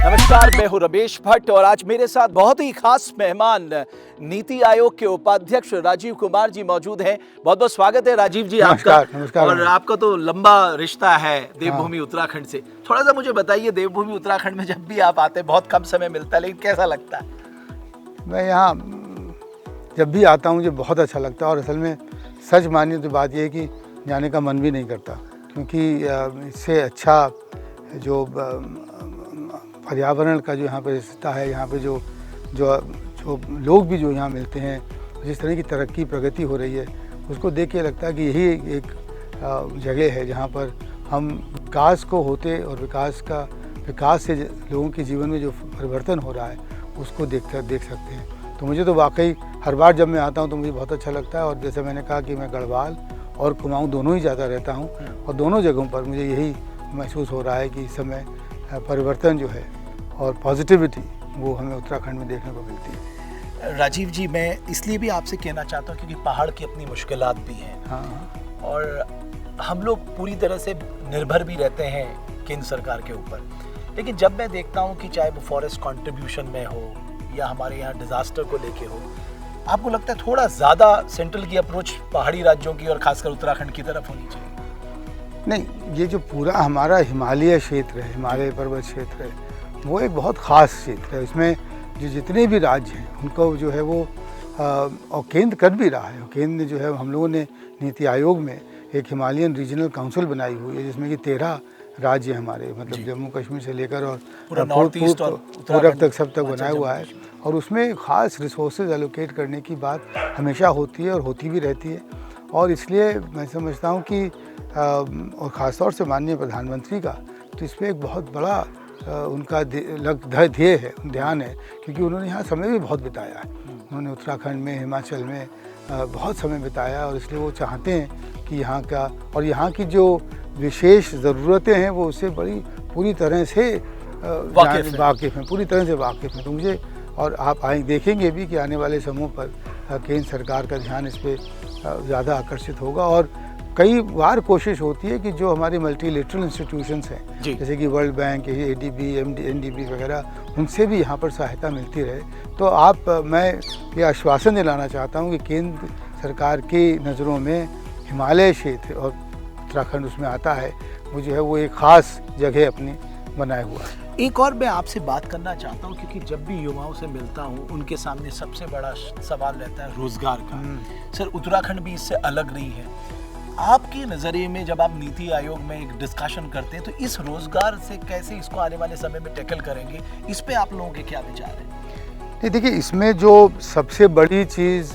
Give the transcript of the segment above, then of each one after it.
नमस्कार, मैं हूं रमेश भट्ट और आज मेरे साथ बहुत ही खास मेहमान नीति आयोग के उपाध्यक्ष राजीव कुमार जी मौजूद हैं। बहुत बहुत स्वागत है राजीव जी आपका। नमस्कार। और आपका तो लंबा रिश्ता है देवभूमि उत्तराखंड से। थोड़ा सा मुझे बताइए, देवभूमि उत्तराखंड में जब भी आप आते हैं, बहुत कम समय मिलता है, लेकिन कैसा लगता है? मैं यहाँ जब भी आता हूँ मुझे बहुत अच्छा लगता है और असल में सच मानिए तो बात यह है कि जाने का मन भी नहीं करता, क्योंकि इससे अच्छा जो पर्यावरण का जो यहाँ पर रिश्ता है, यहाँ पे जो जो जो लोग भी जो यहाँ मिलते हैं, जिस तरह की तरक्की प्रगति हो रही है, उसको देख के लगता है कि यही एक जगह है जहाँ पर हम विकास को होते और विकास से लोगों के जीवन में जो परिवर्तन हो रहा है उसको देख सकते हैं। तो मुझे तो वाकई हर बार जब मैं आता हूँ तो मुझे बहुत अच्छा लगता है। और जैसे मैंने कहा कि मैं गढ़वाल और कुमाऊँ दोनों ही ज़्यादा रहता हूँ और दोनों जगहों पर मुझे यही महसूस हो रहा है कि इस समय परिवर्तन जो है और पॉजिटिविटी वो हमें उत्तराखंड में देखने को मिलती है। राजीव जी, मैं इसलिए भी आपसे कहना चाहता हूँ क्योंकि पहाड़ की अपनी मुश्किलात भी हैं। हाँ। और हम लोग पूरी तरह से निर्भर भी रहते हैं केंद्र सरकार के ऊपर, लेकिन जब मैं देखता हूँ कि चाहे वो फॉरेस्ट कंट्रीब्यूशन में हो या हमारे यहाँ डिजास्टर को लेके हो, आपको लगता है थोड़ा ज़्यादा सेंट्रल की अप्रोच पहाड़ी राज्यों की और खासकर उत्तराखंड की तरफ होनी चाहिए? नहीं, ये जो पूरा हमारा हिमालय क्षेत्र है, हिमालय पर्वत क्षेत्र है, वो एक बहुत ख़ास क्षेत्र है। इसमें जो जितने भी राज्य हैं उनको जो है वो और केंद्र कर भी रहा है। केंद्र जो है, हम लोगों ने नीति आयोग में एक हिमालयन रीजनल काउंसिल बनाई हुई है जिसमें कि 13 राज्य हमारे, मतलब जम्मू कश्मीर से लेकर और पूरब तक सब तक बनाया हुआ है। और उसमें ख़ास रिसोर्सेज एलोकेट करने की बात हमेशा होती है और होती भी रहती है। और इसलिए मैं समझता हूँ कि और ख़ासतौर से माननीय प्रधानमंत्री का तो इस पर एक बहुत बड़ा उनका ध्येय है, ध्यान है, क्योंकि उन्होंने यहाँ समय भी बहुत बिताया है। उन्होंने उत्तराखंड में, हिमाचल में बहुत समय बिताया और इसलिए वो चाहते हैं कि यहाँ का और यहाँ की जो विशेष ज़रूरतें हैं वो उससे बड़ी पूरी तरह से वाकिफ़ हैं, पूरी तरह से वाकिफ़ हैं। तो मुझे और आप देखेंगे भी कि आने वाले समूह पर केंद्र सरकार का ध्यान इस पर ज़्यादा आकर्षित होगा। और कई बार कोशिश होती है कि जो हमारे मल्टीलेटरल इंस्टीट्यूशंस हैं, जैसे कि वर्ल्ड बैंक, ADB, NDB वगैरह, उनसे भी यहाँ पर सहायता मिलती रहे। तो मैं ये आश्वासन दिलाना चाहता हूँ कि केंद्र सरकार की नज़रों में हिमालय क्षेत्र और उत्तराखंड उसमें आता है, वो जो है वो एक ख़ास जगह अपनी बनाए हुआ है। एक और मैं आपसे बात करना चाहता हूँ, क्योंकि जब भी युवाओं से मिलता हूँ उनके सामने सबसे बड़ा सवाल रहता है रोजगार का। सर, उत्तराखंड भी इससे अलग नहीं है। आपके नज़रिए में जब आप नीति आयोग में एक डिस्कशन करते हैं तो इस रोजगार से कैसे इसको आने वाले समय में टैकल करेंगे, इस पे आप लोगों के क्या विचार हैं? नहीं, देखिए, इसमें जो सबसे बड़ी चीज़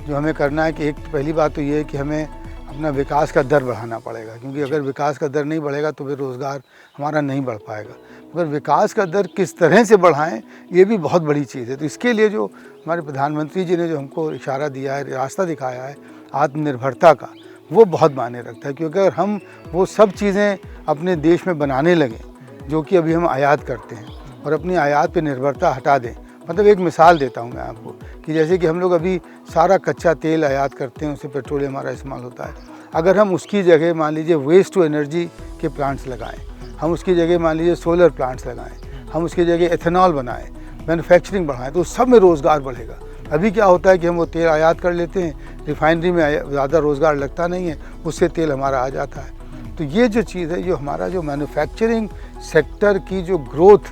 जो हमें करना है कि एक पहली बात तो ये है कि हमें अपना विकास का दर बढ़ाना पड़ेगा, क्योंकि अगर विकास का दर नहीं बढ़ेगा तो फिर रोज़गार हमारा नहीं बढ़ पाएगा। मगर विकास का दर किस तरह से बढ़ाएं, ये भी बहुत बड़ी चीज़ है। तो इसके लिए जो हमारे प्रधानमंत्री जी ने जो हमको इशारा दिया है, रास्ता दिखाया है आत्मनिर्भरता का, वो बहुत मायने रखता है। क्योंकि अगर हम वो सब चीज़ें अपने देश में बनाने लगें जो कि अभी हम आयात करते हैं और अपनी आयात पे निर्भरता हटा दें, मतलब एक मिसाल देता हूँ मैं आपको कि जैसे कि हम लोग अभी सारा कच्चा तेल आयात करते हैं, उससे पेट्रोलियम हमारा इस्तेमाल होता है। अगर हम उसकी जगह मान लीजिए वेस्ट टू एनर्जी के प्लांट्स लगाएं, हम उसकी जगह मान लीजिए सोलर प्लांट्स लगाएं, हम उसकी जगह एथेनॉल बनाएं, मैन्युफैक्चरिंग बढ़ाएं, तो सब में रोज़गार बढ़ेगा। अभी क्या होता है कि हम वो तेल आयात कर लेते हैं, रिफाइनरी में ज़्यादा रोज़गार लगता नहीं है, उससे तेल हमारा आ जाता है। तो ये जो चीज़ है, जो हमारा जो मैन्युफैक्चरिंग सेक्टर की जो ग्रोथ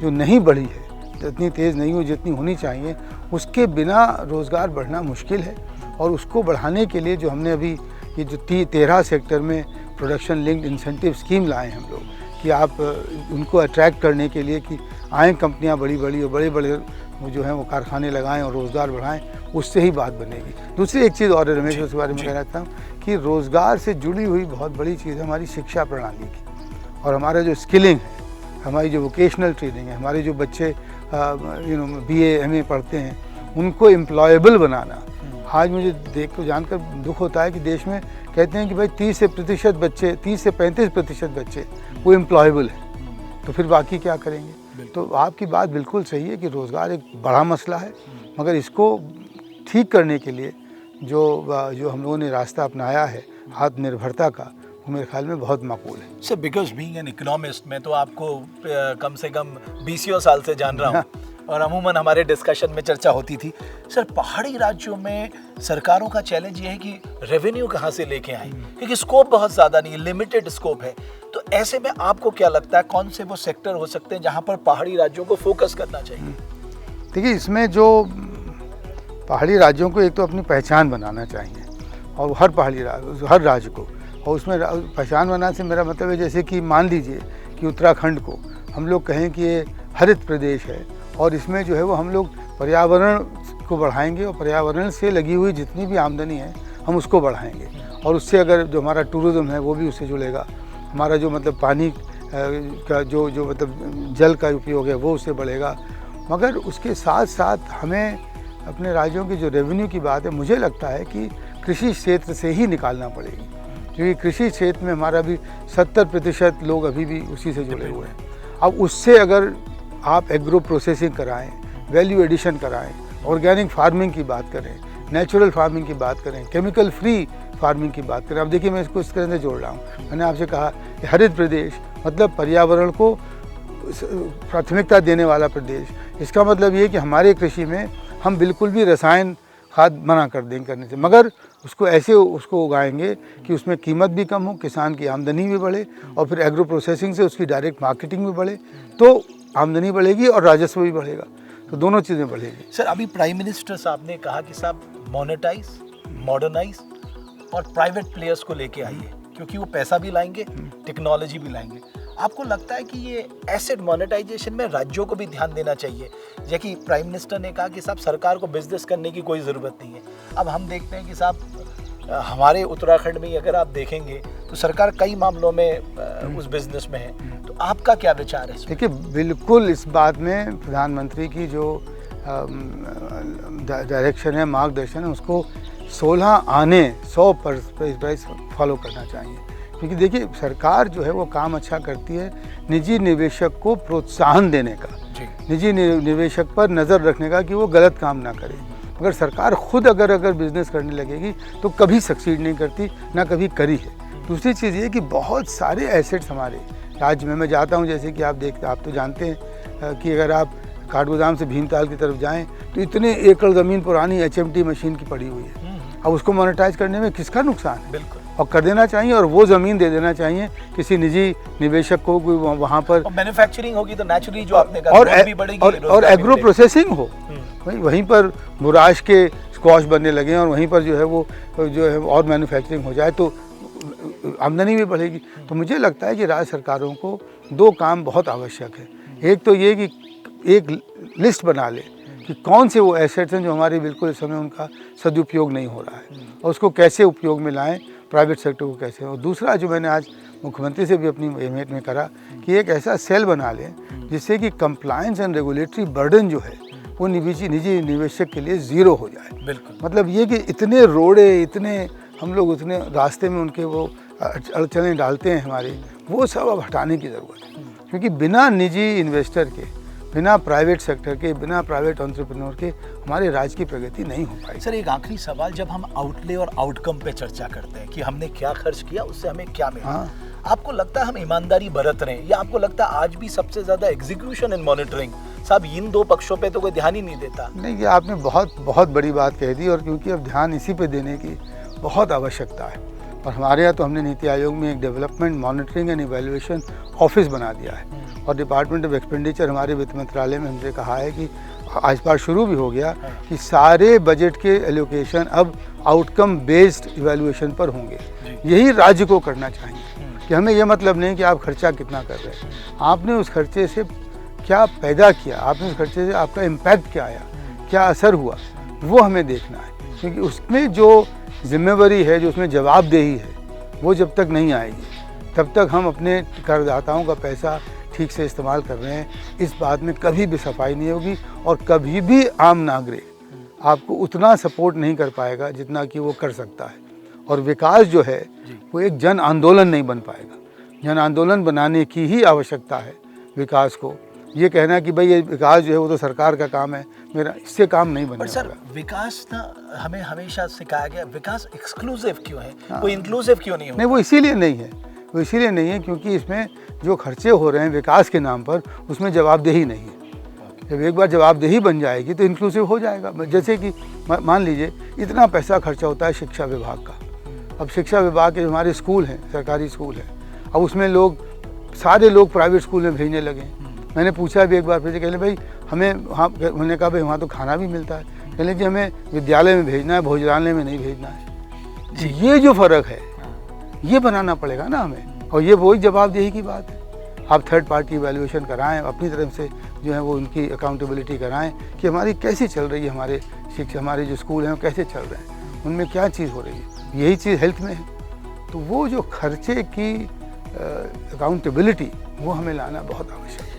जो नहीं बढ़ी है, जितनी तेज़ नहीं हुई जितनी होनी चाहिए, उसके बिना रोज़गार बढ़ना मुश्किल है। और उसको बढ़ाने के लिए जो हमने अभी ये जो 13 सेक्टर में प्रोडक्शन लिंक्ड इंसेंटिव स्कीम लाए हम लोग, कि आप उनको अट्रैक्ट करने के लिए कि आएँ कंपनियाँ बड़ी बड़ी और बड़े बड़े जो हैं वो कारखाने लगाएं और रोज़गार बढ़ाएं, उससे ही बात बनेगी। दूसरी एक चीज़ और रमेश, उसके बारे में कहना चाहता हूँ कि रोज़गार से जुड़ी हुई बहुत बड़ी चीज़ है हमारी शिक्षा प्रणाली की और हमारा जो स्किलिंग है, हमारी जो वोकेशनल ट्रेनिंग है, हमारे जो बच्चे BA MA पढ़ते हैं, उनको एम्प्लॉयबल बनाना। आज मुझे देख को जानकर दुख होता है कि देश में कहते हैं कि भाई 30 से 35% बच्चे वो एम्प्लॉयबल हैं, तो फिर बाकी क्या करेंगे? तो आपकी बात बिल्कुल सही है कि रोज़गार एक बड़ा मसला है, मगर इसको ठीक करने के लिए जो हम लोगों ने रास्ता अपनाया है आत्मनिर्भरता का, तो मेरे ख्याल में बहुत माकूल है। Sir because being an economist मैं तो आपको कम से कम 20 साल से जान रहा हूँ और अमूमन हमारे डिस्कशन में चर्चा होती थी। सर पहाड़ी राज्यों में सरकारों का चैलेंज ये है कि रेवेन्यू कहाँ से लेके आए, क्योंकि स्कोप बहुत ज़्यादा नहीं है, लिमिटेड स्कोप है। तो ऐसे में आपको क्या लगता है कौन से वो सेक्टर हो सकते हैं जहाँ पर पहाड़ी राज्यों को फोकस करना चाहिए? देखिए, इसमें जो पहाड़ी राज्यों को एक तो अपनी पहचान बनाना चाहिए, और हर राज्य को, और उसमें पहचान बनाने से मेरा मतलब है जैसे कि मान लीजिए कि उत्तराखंड को हम लोग कहें कि ये हरित प्रदेश है, और इसमें जो है वो हम लोग पर्यावरण को बढ़ाएंगे, और पर्यावरण से लगी हुई जितनी भी आमदनी है हम उसको बढ़ाएंगे, और उससे अगर जो हमारा टूरिज़्म है वो भी उससे जुड़ेगा, हमारा जो मतलब पानी का जो मतलब जल का उपयोग है वो उससे बढ़ेगा। मगर उसके साथ साथ हमें अपने राज्यों की जो रेवेन्यू की बात है, मुझे लगता है कि कृषि क्षेत्र से ही निकालना पड़ेगी, क्योंकि कृषि क्षेत्र में हमारा भी 70% लोग अभी भी उसी से जुड़े हुए हैं। अब उससे अगर आप एग्रो प्रोसेसिंग कराएं, वैल्यू एडिशन कराएं, ऑर्गेनिक फार्मिंग की बात करें, नेचुरल फार्मिंग की बात करें, केमिकल फ्री फार्मिंग की बात करें। अब देखिए, मैं इसको इस तरह से जोड़ रहा हूँ, मैंने आपसे कहा कि हरित प्रदेश मतलब पर्यावरण को प्राथमिकता देने वाला प्रदेश। इसका मतलब ये कि हमारे कृषि में हम बिल्कुल भी रसायन खाद मना कर देंगे करने से, मगर उसको ऐसे उसको उगाएंगे कि उसमें कीमत भी कम हो, किसान की आमदनी भी बढ़े, और फिर एग्रो प्रोसेसिंग से उसकी डायरेक्ट मार्केटिंग भी बढ़े, तो आमदनी बढ़ेगी और राजस्व भी बढ़ेगा, तो दोनों चीज़ें बढ़ेगी। सर अभी प्राइम मिनिस्टर साहब ने कहा कि साहब मोनेटाइज, मॉडर्नाइज और प्राइवेट प्लेयर्स को लेके आइए, क्योंकि वो पैसा भी लाएंगे, टेक्नोलॉजी भी लाएंगे। आपको लगता है कि ये एसेट मोनेटाइजेशन में राज्यों को भी ध्यान देना चाहिए? जैसे कि प्राइम मिनिस्टर ने कहा कि साहब सरकार को बिजनेस करने की कोई ज़रूरत नहीं है। अब हम देखते हैं कि साहब हमारे उत्तराखंड में ही अगर आप देखेंगे तो सरकार कई मामलों में उस बिजनेस में है, तो आपका क्या विचार है? देखिए, बिल्कुल इस बात में प्रधानमंत्री की जो डायरेक्शन है, मार्गदर्शन है, उसको 16 आने 100% फॉलो करना चाहिए, क्योंकि देखिए सरकार जो है वो काम अच्छा करती है निजी निवेशक को प्रोत्साहन देने का, निजी निवेशक पर नज़र रखने का कि वो गलत काम ना करे। मगर सरकार खुद अगर बिजनेस करने लगेगी तो कभी सक्सीड नहीं करती, ना कभी करी है। दूसरी चीज़ ये कि बहुत सारे एसेट्स हमारे राज्य में, मैं जाता हूँ, जैसे कि आप तो जानते हैं कि अगर आप काठगोदाम से भीमताल की तरफ जाएं तो इतने एकड़ ज़मीन पुरानी HMT मशीन की पड़ी हुई है। अब उसको मोनेटाइज करने में किसका नुकसान है? बिल्कुल, और कर देना चाहिए, और वो ज़मीन दे देना चाहिए किसी निजी निवेशक को, वहाँ पर मैन्युफैक्चरिंग होगी तो नेचुरली जो आपने कहा ग्रोथ भी बढ़ेगी, और एग्रो प्रोसेसिंग हो, वहीं पर बुराश के स्क्वाश बनने लगे और वहीं पर जो है वो जो है और मैन्युफैक्चरिंग हो जाए तो आमदनी भी बढ़ेगी। तो मुझे लगता है कि राज्य सरकारों को 2 काम बहुत आवश्यक है। एक तो ये कि एक लिस्ट बना ले कि कौन से वो एसेट्स हैं जो हमारे बिल्कुल इस समय उनका सदुपयोग नहीं हो रहा है, और उसको कैसे उपयोग में लाएं, प्राइवेट सेक्टर को कैसे। और दूसरा जो मैंने आज मुख्यमंत्री से भी अपनी मीट में करा कि एक ऐसा सेल बना लें जिससे कि कंप्लायंस एंड रेगुलेटरी बर्डन जो है वो निजी निवेशक के लिए ज़ीरो हो जाए। बिल्कुल, मतलब ये कि इतने रोड़े, इतने हम लोग उतने रास्ते में उनके वो अड़चनें डालते हैं हमारे, वो सब अब हटाने की ज़रूरत है, क्योंकि बिना निजी इन्वेस्टर के, बिना प्राइवेट सेक्टर के, बिना प्राइवेट एंटरप्रेन्योर के हमारे राज्य की प्रगति नहीं हो पाई। सर एक आखिरी सवाल, जब हम आउटले और आउटकम पे चर्चा करते हैं कि हमने क्या खर्च किया, उससे हमें क्या मिला, आपको लगता है हम ईमानदारी बरत रहे हैं, या आपको लगता है आज भी सबसे ज़्यादा एग्जीक्यूशन एंड मॉनिटरिंग साहब इन 2 पक्षों पे तो कोई ध्यान ही नहीं देता? नहीं, ये आपने बहुत बड़ी बात कह दी, और क्योंकि अब ध्यान इसी पे देने की बहुत आवश्यकता है, और हमारे यहाँ तो हमने नीति आयोग में एक development monitoring and evaluation office बना दिया है, और डिपार्टमेंट ऑफ एक्सपेंडिचर हमारे वित्त मंत्रालय में हमसे कहा है कि आज बार शुरू भी हो गया कि सारे बजट के एलोकेशन अब आउटकम बेस्ड इवैल्यूएशन पर होंगे। यही राज्य को करना चाहिए कि हमें यह मतलब नहीं कि आप खर्चा कितना कर रहे हैं, आपने उस खर्चे से क्या पैदा किया, आपने उस खर्चे से आपका इम्पैक्ट क्या आया, क्या असर हुआ, वो हमें देखना है। क्योंकि उसमें जो जिम्मेवारी है, जो उसमें जवाबदेही है, वो जब तक नहीं आएगी तब तक हम अपने करदाताओं का पैसा ठीक से इस्तेमाल कर रहे हैं, इस बात में कभी भी सफाई नहीं होगी, और कभी भी आम नागरिक आपको उतना सपोर्ट नहीं कर पाएगा जितना कि वो कर सकता है। और विकास जो है वो एक जन आंदोलन नहीं बन पाएगा। जन आंदोलन बनाने की ही आवश्यकता है विकास को, ये कहना कि भाई ये विकास जो है वो तो सरकार का काम है, मेरा इससे काम नहीं पर बनेगा। सर विकास ना हमें हमेशा सिखाया गया, विकास एक्सक्लूसिव क्यों है, कोई इंक्लूसिव क्यों नहीं नहीं, वो इसीलिए नहीं है, वो इसीलिए नहीं है क्योंकि इसमें जो खर्चे हो रहे हैं विकास के नाम पर, उसमें जवाबदेही नहीं है। जब एक बार जवाबदेही बन जाएगी तो इंक्लूसिव हो जाएगा। जैसे कि मान लीजिए इतना पैसा खर्चा होता है शिक्षा विभाग का। अब शिक्षा विभाग के हमारे स्कूल हैं, सरकारी स्कूल हैं, अब उसमें सारे लोग प्राइवेट स्कूल में भेजने लगे। मैंने पूछा भी एक बार फिर, कहले भाई हमें वहाँ, उन्होंने कहा भाई वहाँ तो खाना भी मिलता है, कहले जी हमें विद्यालय में भेजना है, भोजनालय में नहीं भेजना है। ये जो फ़र्क है ये बनाना पड़ेगा ना हमें, और ये वही जवाबदेही की बात है। आप थर्ड पार्टी इवैल्यूएशन कराएं, अपनी तरफ से जो है वो उनकी अकाउंटेबिलिटी कराएं कि हमारी कैसी चल रही है, हमारे जो स्कूल हैं वो कैसे चल रहे हैं, उनमें क्या चीज़ हो रही है। यही चीज़ हेल्थ में है। तो वो जो खर्चे की अकाउंटेबिलिटी वो हमें लाना बहुत आवश्यक है।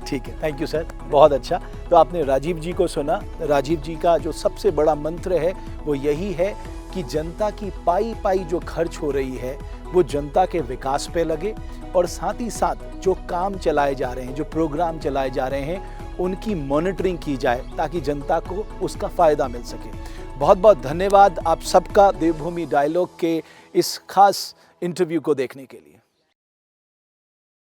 ठीक है, थैंक यू सर, बहुत अच्छा। तो आपने राजीव जी को सुना। राजीव जी का जो सबसे बड़ा मंत्र है वो यही है कि जनता की पाई पाई जो खर्च हो रही है वो जनता के विकास पे लगे, और साथ ही साथ जो काम चलाए जा रहे हैं, जो प्रोग्राम चलाए जा रहे हैं, उनकी मॉनिटरिंग की जाए ताकि जनता को उसका फ़ायदा मिल सके। बहुत बहुत धन्यवाद आप सबका देवभूमि डायलॉग के इस खास इंटरव्यू को देखने के लिए।